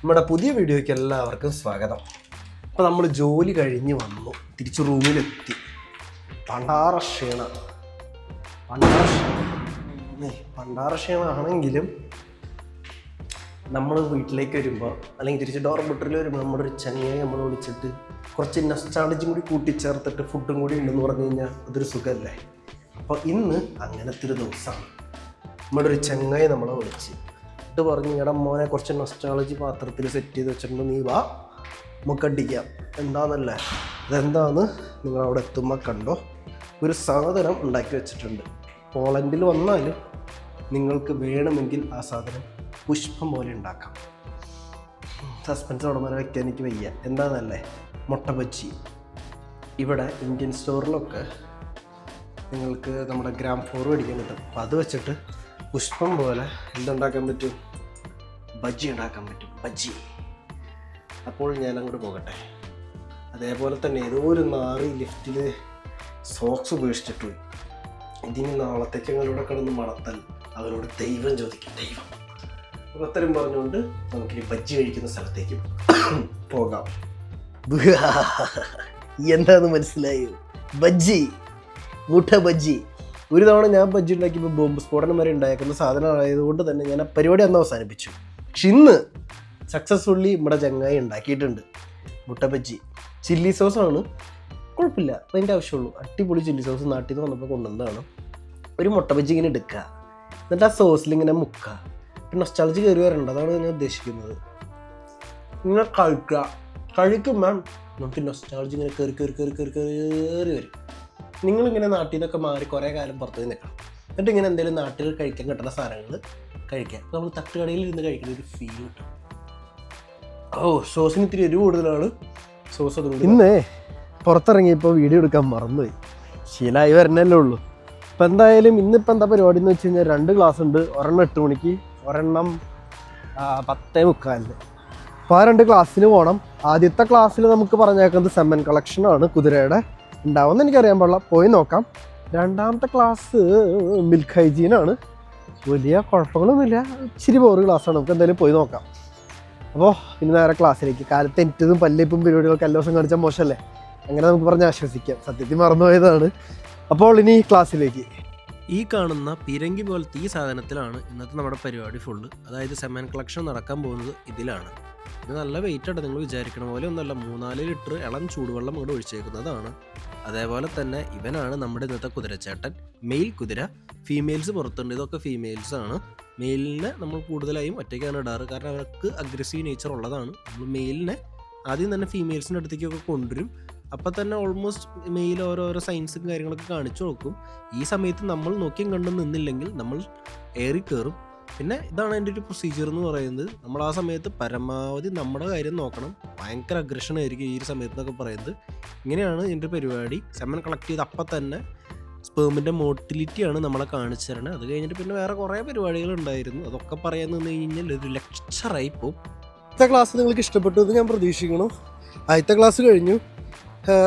നമ്മുടെ പുതിയ വീഡിയോയ്ക്ക് എല്ലാവർക്കും സ്വാഗതം. അപ്പോൾ നമ്മൾ ജോലി കഴിഞ്ഞ് വന്നു, തിരിച്ച് റൂമിലെത്തി. പണ്ടാറ ക്ഷീണമാണെങ്കിലും നമ്മൾ വീട്ടിലേക്ക് വരുമ്പോൾ അല്ലെങ്കിൽ തിരിച്ച് ഡോർമെട്രിയിൽ വരുമ്പോൾ നമ്മുടെ ഒരു ചങ്ങയെ നമ്മൾ വിളിച്ചിട്ട് കുറച്ച് നൊസ്റ്റാൾജിയും കൂടി കൂട്ടിച്ചേർത്തിട്ട് ഫുഡും കൂടി ഉണ്ടെന്ന് പറഞ്ഞു കഴിഞ്ഞാൽ അതൊരു സുഖമല്ലേ. അപ്പോൾ ഇന്ന് അങ്ങനത്തെ ഒരു ദിവസമാണ്. നമ്മുടെ ഒരു ചങ്ങയെ നമ്മളെ വിളിച്ച് പറഞ്ഞു, ഇട മോനെ കുറച്ച് നൊസ്റ്റാളജി പാത്രത്തിൽ സെറ്റ് ചെയ്ത് വെച്ചിട്ടുണ്ട്, നീ വാ നമുക്കടിക്കാം. എന്താണെന്നല്ലേ, അതെന്താണെന്ന് നിങ്ങളവിടെ എത്തുമ്പോൾ കണ്ടോ. ഒരു സാധനം ഉണ്ടാക്കി വെച്ചിട്ടുണ്ട്. പോളണ്ടിൽ വന്നാൽ നിങ്ങൾക്ക് വേണമെങ്കിൽ ആ സാധനം പുഷ്പം പോലെ ഉണ്ടാക്കാം. സസ്പെൻസ് ഉടമനെ വയ്ക്കാൻ എനിക്ക് വയ്യ. എന്താണെന്നല്ലേ, മുട്ട ബജ്ജി. ഇവിടെ ഇന്ത്യൻ സ്റ്റോറിലൊക്കെ നിങ്ങൾക്ക് നമ്മുടെ ഗ്രാം 4 മേടിക്കാൻ കിട്ടും. അപ്പോൾ അത് വെച്ചിട്ട് പുഷ്പം പോലെ എന്തുണ്ടാക്കാൻ പറ്റും, ബജ്ജി ഉണ്ടാക്കാൻ പറ്റും. ബജ്ജി. അപ്പോൾ ഞാൻ അങ്ങോട്ട് പോകട്ടെ. അതേപോലെ തന്നെ ഏതോ ഒരു നാറി ലിഫ്റ്റിൽ സോക്സ് ഉപേക്ഷിച്ചിട്ട് പോയി. ഇതിന് നാളത്തേക്ക് ഞങ്ങളിവിടെ കിടന്ന് മണത്താൽ അവരോട് ദൈവം ചോദിക്കും, ദൈവം. അപ്പോൾ അത്രയും പറഞ്ഞുകൊണ്ട് നമുക്കിനി ബജ്ജി കഴിക്കുന്ന സ്ഥലത്തേക്ക് പോകാം. എന്താണെന്ന് മനസ്സിലായോ? ബജ്ജി, മുട്ട ബജ്ജി. ഒരു തവണ ഞാൻ ബജ്ജി ഉണ്ടാക്കിയപ്പോൾ ബോംബ് സ്ഫോടനം വരെ ഉണ്ടാക്കുന്ന സാധനമായതുകൊണ്ട് തന്നെ ഞാൻ ആ പരിപാടി അന്ന് അവസാനിപ്പിച്ചു. പക്ഷെ ഇന്ന് സക്സസ്ഫുള്ളി നമ്മുടെ ചങ്ങായി ഉണ്ടാക്കിയിട്ടുണ്ട് മുട്ട ബജ്ജി. ചില്ലി സോസാണ്, കുഴപ്പമില്ല, അതിൻ്റെ ആവശ്യമുള്ളൂ. അടിപൊളി ചില്ലി സോസ് നാട്ടിൽ നിന്ന് വന്നപ്പോൾ കൊണ്ടുവന്നതാണ്. ഒരു മുട്ട ബജ്ജി ഇങ്ങനെ എടുക്കുക, എന്നിട്ട് ആ സോസിൽ ഇങ്ങനെ മുക്കുക. പിന്നെ നൊസ്റ്റാൾജി കയറി വരേണ്ട, അതാണ് ഞാൻ ഉദ്ദേശിക്കുന്നത്. ഇങ്ങനെ കഴിക്കുമ്പോൾ നമുക്ക് നൊസ്റ്റാൾജി ഇങ്ങനെ കയറി വരും. നിങ്ങളിങ്ങനെ നാട്ടിൽ നിന്നൊക്കെ മാറി കുറേ കാലം പുറത്ത് നിൽക്കണം, എന്നിട്ട് ഇങ്ങനെ എന്തെങ്കിലും നാട്ടിൽ കഴിക്കാൻ കിട്ടുന്ന സാധനങ്ങൾ കഴിക്കാം. അപ്പോൾ നമ്മൾ തട്ടുകടയിൽ ഇരുന്ന് കഴിക്കുന്ന ഒരു ഫീൽ കിട്ടും. സോസിന് ഇത്തിരി എരിവ് കൂടുതലാണ്. സോസ് അതുകൊണ്ട് ഇന്ന് പുറത്തിറങ്ങിയപ്പോൾ വീഡിയോ എടുക്കാൻ മറന്നുപോയി. ശീലമായി വരണല്ലേ ഉള്ളൂ. ഇപ്പം എന്തായാലും ഇന്നിപ്പോൾ എന്താ പരിപാടി എന്ന് വെച്ച് കഴിഞ്ഞാൽ 2 ക്ലാസ് ഉണ്ട്. ഒരെണ്ണം 8 മണിക്ക്, ഒരെണ്ണം 10:45. അപ്പോൾ ആ 2 ക്ലാസ്സിന് പോകണം. ആദ്യത്തെ ക്ലാസ്സിൽ നമുക്ക് പറഞ്ഞേക്കുന്നത് സെമൻ കളക്ഷനാണ്, കുതിരയുടെ ഉണ്ടാവുമെന്ന് എനിക്കറിയാൻ പാടില്ല, പോയി നോക്കാം. രണ്ടാമത്തെ ക്ലാസ് മിൽക്ക് ഹൈജീനാണ്. വലിയ കുഴപ്പങ്ങളൊന്നുമില്ല, ഇച്ചിരി ബോറ് ക്ലാസ്സാണ്. നമുക്ക് എന്തായാലും പോയി നോക്കാം. അപ്പോൾ ഇനി നേരെ ക്ലാസ്സിലേക്ക്. കാലത്ത് എനിറ്റതും പല്ലിപ്പും പരിപാടികളൊക്കെ എല്ലാ ദിവസം കാണിച്ചാൽ മോശമല്ലേ, അങ്ങനെ നമുക്ക് പറഞ്ഞ് ആശ്വസിക്കാം. സത്യത്തിൽ മറന്നുപോയതാണ്. അപ്പോൾ ഇനി ക്ലാസ്സിലേക്ക്. ഈ കാണുന്ന പീരങ്കി പോലത്തെ ഈ സാധനത്തിലാണ് ഇന്നത്തെ നമ്മുടെ പരിപാടി ഫുള്ള്. അതായത് സെമൻ കളക്ഷൻ നടക്കാൻ പോകുന്നത് ഇതിലാണ്. ഇത് നല്ല വെയിറ്റ് ആണ്, നിങ്ങൾ വിചാരിക്കണ പോലെ ഒന്നല്ല. 3-4 ലിറ്റർ ഇളം ചൂടുവെള്ളം ഇവിടെ ഒഴിച്ചേക്കുന്നതാണ്. അതേപോലെ തന്നെ ഇവനാണ് നമ്മുടെ ഇന്നത്തെ കുതിരച്ചേട്ടൻ. മെയിൽ കുതിര, ഫീമെയിൽസ് പുറത്തുണ്ട്. ഇതൊക്കെ ഫീമെയിൽസ് ആണ്. മെയിലിനെ നമ്മൾ കൂടുതലായും ഒറ്റയ്ക്കാണ് ഇടാറ്, കാരണം അവർക്ക് അഗ്രസീവ് നേച്ചർ ഉള്ളതാണ്. നമ്മൾ മെയിലിനെ ആദ്യം തന്നെ ഫീമെയിൽസിൻ്റെ അടുത്തേക്കൊക്കെ കൊണ്ടുവരും. അപ്പം തന്നെ ഓൾമോസ്റ്റ് മെയിൽ ഓരോരോ സൈൻസും കാര്യങ്ങളൊക്കെ കാണിച്ചു കൊടുക്കും. ഈ സമയത്ത് നമ്മൾ നോക്കിയും കണ്ടും നിന്നില്ലെങ്കിൽ നമ്മൾ ഏറി കയറും. പിന്നെ ഇതാണ് എൻ്റെ ഒരു പ്രൊസീജിയർ എന്ന് പറയുന്നത്. നമ്മൾ ആ സമയത്ത് പരമാവധി നമ്മുടെ കാര്യം നോക്കണം. ഭയങ്കര അഗ്രഷൻ ആയിരിക്കും ഈ ഒരു സമയത്ത് എന്നൊക്കെ പറയുന്നത്. ഇങ്ങനെയാണ് ഇതിൻ്റെ പരിപാടി. സെമൻ കളക്ട് ചെയ്ത് അപ്പം തന്നെ സ്പേമിൻ്റെ മോട്ടിലിറ്റിയാണ് നമ്മളെ കാണിച്ചു തരണത്. അത് കഴിഞ്ഞിട്ട് പിന്നെ വേറെ കുറേ പരിപാടികളുണ്ടായിരുന്നു. അതൊക്കെ പറയാൻ നിന്ന് കഴിഞ്ഞാൽ ഒരു ലെക്ചറായി പോകും. അടുത്ത ക്ലാസ് നിങ്ങൾക്ക് ഇഷ്ടപ്പെട്ടു എന്ന് ഞാൻ പ്രതീക്ഷിക്കണം. ആദ്യത്തെ ക്ലാസ് കഴിഞ്ഞു.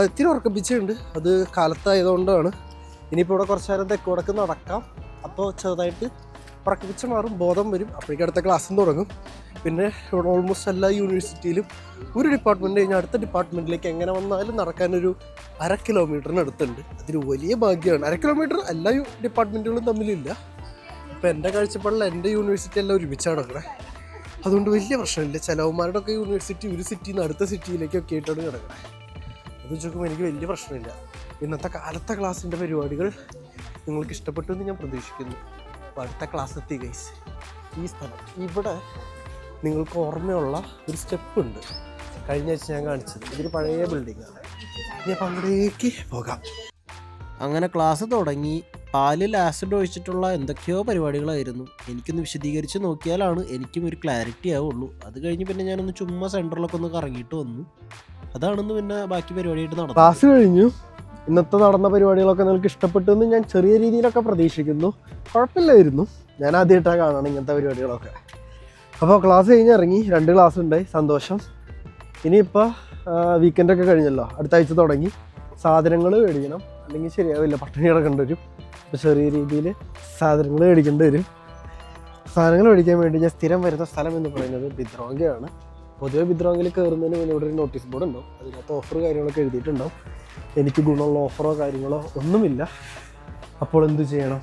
ഇത്തിരി ഉറക്കപ്പിച്ചുണ്ട്, അത് കാലത്തായതുകൊണ്ടാണ്. ഇനിയിപ്പോൾ ഇവിടെ കുറച്ച് നേരം തെക്കുവടക്ക് നടക്കാം. അപ്പോൾ ചെറുതായിട്ട് ഉറക്കപ്പിച്ച മാറും, ബോധം വരും. അപ്പോഴേക്കും അടുത്ത ക്ലാസ്സും തുടങ്ങും. പിന്നെ ഇവിടെ ഓൾമോസ്റ്റ് എല്ലാ യൂണിവേഴ്സിറ്റിയിലും ഒരു ഡിപ്പാർട്ട്മെൻറ്റ് കഴിഞ്ഞാൽ അടുത്ത ഡിപ്പാർട്ട്മെൻറ്റിലേക്ക് എങ്ങനെ വന്നാലും നടക്കാനൊരു 1/2 കിലോമീറ്ററിന് അടുത്തുണ്ട്. അതൊരു വലിയ ഭാഗ്യമാണ്. 1/2 കിലോമീറ്റർ എല്ലാ ഡിപ്പാർട്ട്മെൻറ്റുകളും തമ്മിലില്ല. ഇപ്പോൾ എൻ്റെ കാഴ്ചപ്പാടിൽ എൻ്റെ യൂണിവേഴ്സിറ്റി എല്ലാം ഒരുമിച്ചാണ് കിടക്കണേ. അതുകൊണ്ട് വലിയ പ്രശ്നമില്ല. ചിലവന്മാരുടെ ഒക്കെ യൂണിവേഴ്സിറ്റി ഒരു സിറ്റിയിൽ നിന്ന് അടുത്ത സിറ്റിയിലേക്കൊക്കെ ആയിട്ടാണ് കിടക്കണേ. അത് ചോദിക്കുമ്പോൾ എനിക്ക് വലിയ പ്രശ്നമില്ല. ഇന്നത്തെ കാലത്തെ ക്ലാസ്സിൻ്റെ പരിപാടികൾ നിങ്ങൾക്ക് ഇഷ്ടപ്പെട്ടു എന്ന് ഞാൻ പ്രതീക്ഷിക്കുന്നു. അപ്പോൾ അടുത്ത ക്ലാസ് എത്തി ഗൈസ്. ഈ സ്ഥലം ഇവിടെ നിങ്ങൾക്ക് ഓർമ്മയുള്ള ഒരു സ്റ്റെപ്പ് ഉണ്ട്, കഴിഞ്ഞ ആഴ്ച ഞാൻ കാണിച്ചത്. ഇതൊരു പഴയ ബിൽഡിങ്ങാണ്. ഇനി അപ്പം അവിടേക്ക് പോകാം. അങ്ങനെ ക്ലാസ് തുടങ്ങി. പാലിൽ ആസിഡ് ഒഴിച്ചിട്ടുള്ള എന്തൊക്കെയോ പരിപാടികളായിരുന്നു. എനിക്കൊന്ന് വിശദീകരിച്ച് നോക്കിയാലാണ് എനിക്കും ഒരു ക്ലാരിറ്റി ആവുള്ളൂ. അത് കഴിഞ്ഞ് പിന്നെ ഞാനൊന്ന് ചുമ്മാ സെൻറ്ററിലൊക്കെ ഒന്ന് കറങ്ങിയിട്ട് വന്നു. അതാണെന്ന് പിന്നെ ബാക്കി പരിപാടിയായിട്ട് നടന്നു. ക്ലാസ് കഴിഞ്ഞു. ഇന്നത്തെ നടന്ന പരിപാടികളൊക്കെ നിങ്ങൾക്ക് ഇഷ്ടപ്പെട്ടു എന്ന് ഞാൻ ചെറിയ രീതിയിലൊക്കെ പ്രതീക്ഷിക്കുന്നു. കുഴപ്പമില്ലായിരുന്നു. ഞാൻ ആദ്യമായിട്ടാണ് കാണണം ഇങ്ങനത്തെ പരിപാടികളൊക്കെ. അപ്പോൾ ക്ലാസ് കഴിഞ്ഞ് ഇറങ്ങി. 2 ക്ലാസ് ഉണ്ടായി, സന്തോഷം. ഇനിയിപ്പോൾ വീക്കെൻഡൊക്കെ കഴിഞ്ഞല്ലോ, അടുത്ത ആഴ്ച തുടങ്ങി. സാധനങ്ങൾ മേടിക്കണം, അല്ലെങ്കിൽ ശരിയാവില്ല, പട്ടിണി കിടക്കേണ്ടി വരും. അപ്പോൾ ചെറിയ രീതിയിൽ സാധനങ്ങൾ മേടിക്കേണ്ടി വരും. സാധനങ്ങൾ മേടിക്കാൻ വേണ്ടി ഞാൻ സ്ഥിരം വരുന്ന സ്ഥലം എന്ന് പറയുന്നത് ബിദ്രോങ്കയാണ്. പൊതുവെ ബിദ്രോങ്കിൽ കയറുന്നതിന് മുന്നേ ഇവിടെ ഒരു നോട്ടീസ് ബോർഡ് ഉണ്ടാവും. അതിനകത്ത് ഓഫർ കാര്യങ്ങളൊക്കെ എഴുതിയിട്ടുണ്ടാവും. എനിക്ക് ഗുണമുള്ള ഓഫറോ കാര്യങ്ങളോ ഒന്നുമില്ല. അപ്പോൾ എന്ത് ചെയ്യണം?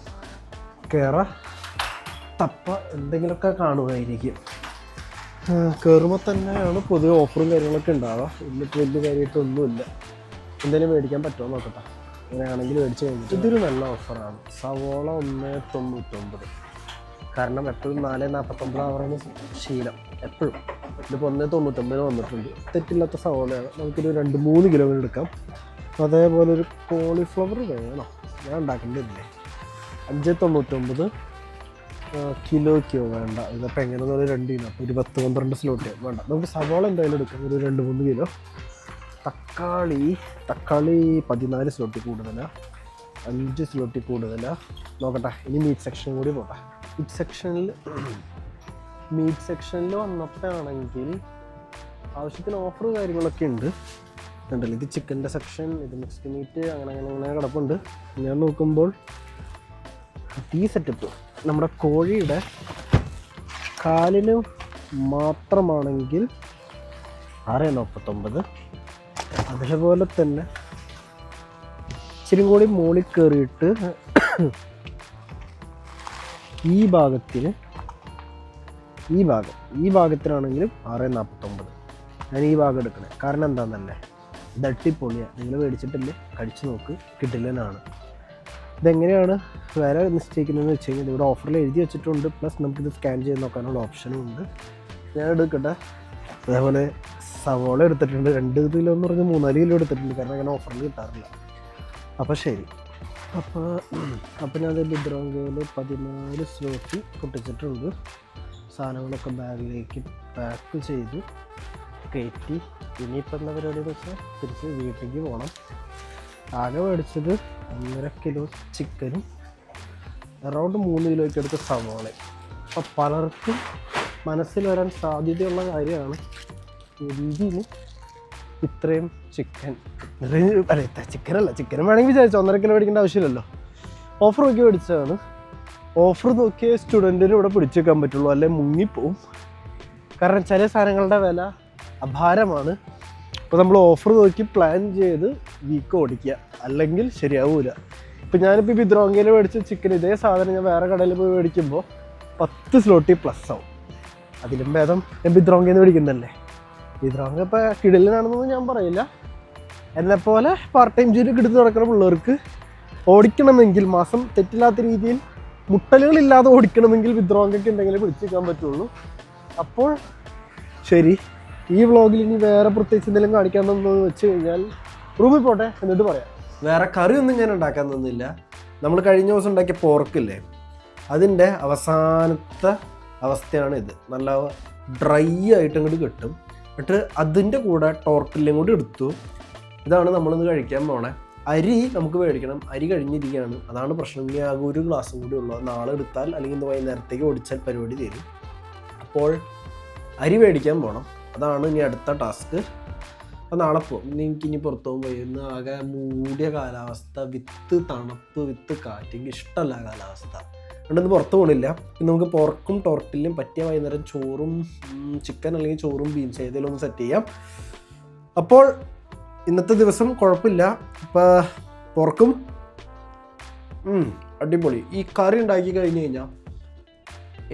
കയറാം, തപ്പ എന്തെങ്കിലുമൊക്കെ കാണുമായിരിക്കും. കയറുമ്പോൾ തന്നെയാണ് പൊതുവെ ഓഫറും കാര്യങ്ങളൊക്കെ ഉണ്ടാവുക. എന്നിട്ട് വലിയ കാര്യമായിട്ടൊന്നുമില്ല. എന്തെങ്കിലും മേടിക്കാൻ പറ്റുമോ നോക്കട്ടെ. അങ്ങനെയാണെങ്കിൽ മേടിച്ച് കഴിഞ്ഞിട്ട് ഇതൊരു നല്ല ഓഫറാണ്. സവോള 1.99. കാരണം എപ്പോഴും 4.49 അവറാണ് ശീലം എപ്പോഴും. ഇതിപ്പോൾ 1.99 വന്നിട്ടുണ്ട്. തെറ്റില്ലാത്ത സവോളയാണ്. നമുക്കൊരു 2-3 കിലോ എടുക്കാം. അതേപോലെ ഒരു കോളിഫ്ലവർ വേണം, ഞാൻ ഉണ്ടാക്കേണ്ടതില്ലേ. 5.99 കിലോയ്ക്കോ വേണ്ട. ഇതപ്പോൾ എങ്ങനെയെന്ന് 2 കിലോ, അപ്പോൾ ഒരു 10-12 സ്ലോട്ട് വേണ്ട. നമുക്ക് സവോള എന്തായാലും എടുക്കാം, ഒരു 2-3 കിലോ. തക്കാളി 14 സ്ലോട്ടിൽ കൂടുതലാണ്, 5 സ്ലോട്ടിൽ കൂടുതലാണ്. നോക്കട്ടെ, ഇനി മീറ്റ് സെക്ഷൻ കൂടി പോട്ടെ. മീറ്റ് സെക്ഷനിൽ വന്നപ്പോഴാണെങ്കിൽ ആവശ്യത്തിന് ഓഫർ കാര്യങ്ങളൊക്കെ ഉണ്ട്. ഉണ്ടല്ലോ, ഇത് ചിക്കൻ്റെ സെക്ഷൻ, ഇത് മിക്സ്ഡ് മീറ്റ്, അങ്ങനെ കിടപ്പുണ്ട്. ഞാൻ നോക്കുമ്പോൾ ഈ സെറ്റപ്പ് നമ്മുടെ കോഴിയുടെ കാലിന് മാത്രമാണെങ്കിൽ 6.49. അതേപോലെ തന്നെ ഇച്ചിരി കൂടി മുകളിൽ കയറിയിട്ട് ഈ ഭാഗത്തിനാണെങ്കിലും 6.49. ഞാൻ ഈ ഭാഗം എടുക്കണേ, കാരണം എന്താണെന്നല്ലേ, ഇത് അടിപൊളിയാണ്. നിങ്ങൾ മേടിച്ചിട്ടില്ലേ, കഴിച്ച് നോക്ക്, കിടിലനാണ്. ഇതെങ്ങനെയാണ് വില നിശ്ചയിക്കുന്നതെന്ന് വെച്ച് കഴിഞ്ഞാൽ ഇവിടെ ഓഫറിൽ എഴുതി വെച്ചിട്ടുണ്ട്. പ്ലസ് നമുക്കിത് സ്കാൻ ചെയ്ത് നോക്കാനുള്ള ഓപ്ഷനും ഉണ്ട്. ഞാൻ എടുക്കട്ടെ. അതേപോലെ സവോള എടുത്തിട്ടുണ്ട്. 2 കിലോ എന്ന് പറഞ്ഞ് 3-4 കിലോ എടുത്തിട്ടുണ്ട്, കാരണം അങ്ങനെ ഓഫറിൽ കിട്ടാറില്ല. അപ്പോൾ ശരി. അപ്പോൾ ഞാൻ ബിദ്രോങ്കയിൽ 14 സ്ലോട്ട് പൊട്ടിച്ചിട്ടുണ്ട്. സാധനങ്ങളൊക്കെ ബാഗിലേക്ക് പാക്ക് ചെയ്തു കയറ്റി. ഇനിയിപ്പോൾ എന്താ പരിപാടി എന്ന് വെച്ചാൽ തിരിച്ച് വീട്ടിലേക്ക് പോകണം. ആകെ മേടിച്ചത് 1.5 കിലോ ചിക്കനും അറൗണ്ട് 3 കിലോയ്ക്ക് എടുത്ത സവോള. അപ്പോൾ പലർക്കും മനസ്സിൽ വരാൻ സാധ്യതയുള്ള കാര്യമാണ്, എന്തിന് ഇത്രയും ചിക്കനും വേണമെങ്കിൽ വിചാരിച്ചു 1.5 കിലോ മേടിക്കേണ്ട ആവശ്യമില്ലല്ലോ. ഓഫർ നോക്കി മേടിച്ചതാണ്. ഓഫർ നോക്കിയ സ്റ്റുഡൻറ്റിന് ഇവിടെ പിടിച്ചു വെക്കാൻ പറ്റുള്ളൂ, അല്ലെങ്കിൽ മുങ്ങിപ്പോവും. കാരണം ചില സാധനങ്ങളുടെ വില അപാരമാണ്. അപ്പോൾ നമ്മൾ ഓഫർ നോക്കി പ്ലാൻ ചെയ്ത് വീക്ക് ഓടിക്കുക, അല്ലെങ്കിൽ ശരിയാവില്ല. ഇപ്പോൾ ഞാനിപ്പോൾ ബിദ്രോങ്കയിൽ മേടിച്ച ചിക്കൻ ഇതേ സാധനം ഞാൻ വേറെ കടയിൽ പോയി മേടിക്കുമ്പോൾ 10 സ്ലോട്ടിൽ പ്ലസ് ആവും. അതിലും ഭേദം ഞാൻ ബിദ്രോങ്കയിൽ നിന്ന് മേടിക്കുന്നതല്ലേ. ബിദ്രോങ്ക ഇപ്പോൾ കിടലിനാണെന്നൊന്നും ഞാൻ പറയില്ല. എന്നെപ്പോലെ പാർട്ട് ടൈം ജോലി എടുത്ത് നടക്കുന്ന പിള്ളേർക്ക് ഓടിക്കണമെങ്കിൽ, മാസം തെറ്റില്ലാത്ത രീതിയിൽ മുട്ടലുകളില്ലാതെ ഓടിക്കണമെങ്കിൽ ബിദ്രോങ്കയ്ക്ക് എന്തെങ്കിലും പിടിച്ചേക്കാൻ പറ്റുള്ളൂ. അപ്പോൾ ശരി, ഈ വ്ളോഗിൽ ഇനി വേറെ പ്രത്യേകിച്ച് എന്തെങ്കിലും കാണിക്കാമെന്ന് വെച്ച് കഴിഞ്ഞാൽ റൂമിൽ പോട്ടെ, എന്നിട്ട് പറയാം. വേറെ കറിയൊന്നും ഞാൻ ഉണ്ടാക്കാൻ തന്നില്ല. നമ്മൾ കഴിഞ്ഞ ദിവസം ഉണ്ടാക്കിയ പോർക്കില്ലേ, അതിൻ്റെ അവസാനത്തെ അവസ്ഥയാണ് ഇത്. നല്ല ഡ്രൈ ആയിട്ട് അങ്ങോട്ട് കിട്ടും. എന്നിട്ട് അതിൻ്റെ കൂടെ ടോർട്ടിലും കൂടി എടുത്തു. ഇതാണ് നമ്മളിന്ന് കഴിക്കാൻ പോണേ. അരി നമുക്ക് മേടിക്കണം, അരി കഴിഞ്ഞിരിക്കുകയാണ്, അതാണ് പ്രശ്നം. ഇനി ആകെ 1 ഗ്ലാസ്സും കൂടി ഉള്ളൂ. നാളെ എടുത്താൽ അല്ലെങ്കിൽ ഇന്ന് വൈകുന്നേരത്തേക്ക് ഓടിച്ചാൽ പരിപാടി തരും. അപ്പോൾ അരി മേടിക്കാൻ പോകണം, അതാണ് ഇനി അടുത്ത ടാസ്ക്. അപ്പോൾ നാളെ പോകും. എനിക്കിനി പുറത്തു പോകുമ്പോൾ ഇന്ന് ആകെ മൂടിയ കാലാവസ്ഥ, വിത്ത് തണുപ്പ്, വിത്ത് കാറ്റ്. എനിക്ക് ഇഷ്ടമല്ല കാലാവസ്ഥ, അതുകൊണ്ടൊന്നും പുറത്ത് പോകണില്ല. ഇന്ന് നമുക്ക് പോർക്കും ടോർട്ടിലും പറ്റിയ വൈകുന്നേരം ചോറും ചിക്കൻ അല്ലെങ്കിൽ ചോറും ബീൻസ് ഏതെങ്കിലും ഒന്ന് സെറ്റ് ചെയ്യാം. അപ്പോൾ ഇന്നത്തെ ദിവസം കുഴപ്പമില്ല. ഇപ്പോൾ പോർക്കും അടിപൊളി. ഈ കറി ഉണ്ടാക്കി കഴിഞ്ഞ് കഴിഞ്ഞാൽ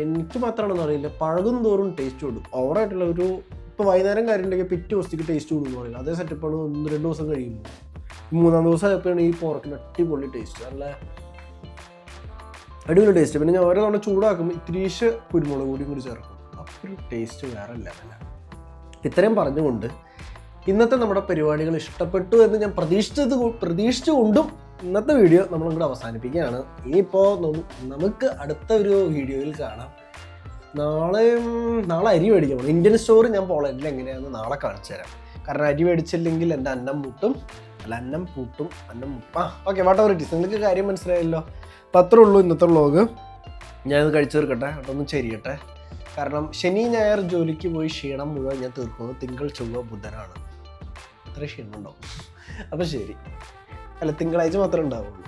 എനിക്ക് മാത്രമാണെന്ന് അറിയില്ല, പഴകും തോറും ടേസ്റ്റ് കൂടും. ഓവറായിട്ടുള്ള ഒരു ഇപ്പോൾ വൈകുന്നേരം കറി ഉണ്ടെങ്കിൽ പിറ്റേ ദിവസത്തേക്ക് ടേസ്റ്റ് കൂടുമെന്ന് പറയില്ല. അതേ സെറ്റപ്പാണ് 1-2 ദിവസം കഴിയുമ്പോൾ. 3-ാം ദിവസം ആയപ്പോഴാണ് ഈ പോർക്കിന് അടിപൊളി ടേസ്റ്റ്, നല്ല അടിപൊളി ടേസ്റ്റ്. പിന്നെ ഞാൻ ഓരോ തവണ ചൂടാക്കുമ്പോൾ ഇത്തിരീശ് കുരുമുളക് കൂടി ചേർക്കും. അപ്പോൾ ഒരു ടേസ്റ്റ് വേറെ ലെവലല്ല. ഇത്രയും പറഞ്ഞുകൊണ്ട് ഇന്നത്തെ നമ്മുടെ പരിപാടികൾ ഇഷ്ടപ്പെട്ടു എന്ന് ഞാൻ പ്രതീക്ഷിച്ചുകൊണ്ടും ഇന്നത്തെ വീഡിയോ നമ്മളിങ്ങോട്ട് അവസാനിപ്പിക്കുകയാണ്. ഇനിയിപ്പോൾ നമുക്ക് അടുത്ത ഒരു വീഡിയോയിൽ കാണാം. നാളെ അരി മേടിക്കാൻ പോകണം. ഇന്ത്യൻ സ്റ്റോർ ഞാൻ പോളണ്ടിൽ എങ്ങനെയാണെന്ന് നാളെ കാണിച്ചു തരാം. കാരണം അരി മേടിച്ചില്ലെങ്കിൽ എൻ്റെ അന്നം പൂട്ടും. Okay, whatever it is. നിങ്ങൾക്ക് കാര്യം മനസ്സിലായല്ലോ. അപ്പം അത്രേ ഉള്ളൂ ഇന്നത്തെ വ്ളോഗ്. ഞാനിത് കഴിച്ചു തീർക്കട്ടെ, അതൊന്നും ചെരിയട്ടെ. കാരണം ശനി ഞായർ ജോലിക്ക് പോയി ക്ഷീണം മുഴുവൻ ഞാൻ തീർക്കുന്നത് തിങ്കൾ ചൊവ്വ ബുധനാണ്. അത്ര ക്ഷീണം ഉണ്ടാവും. അപ്പം ശരി, അല്ല തിങ്കളാഴ്ച മാത്രമേ ഉണ്ടാവുള്ളൂ.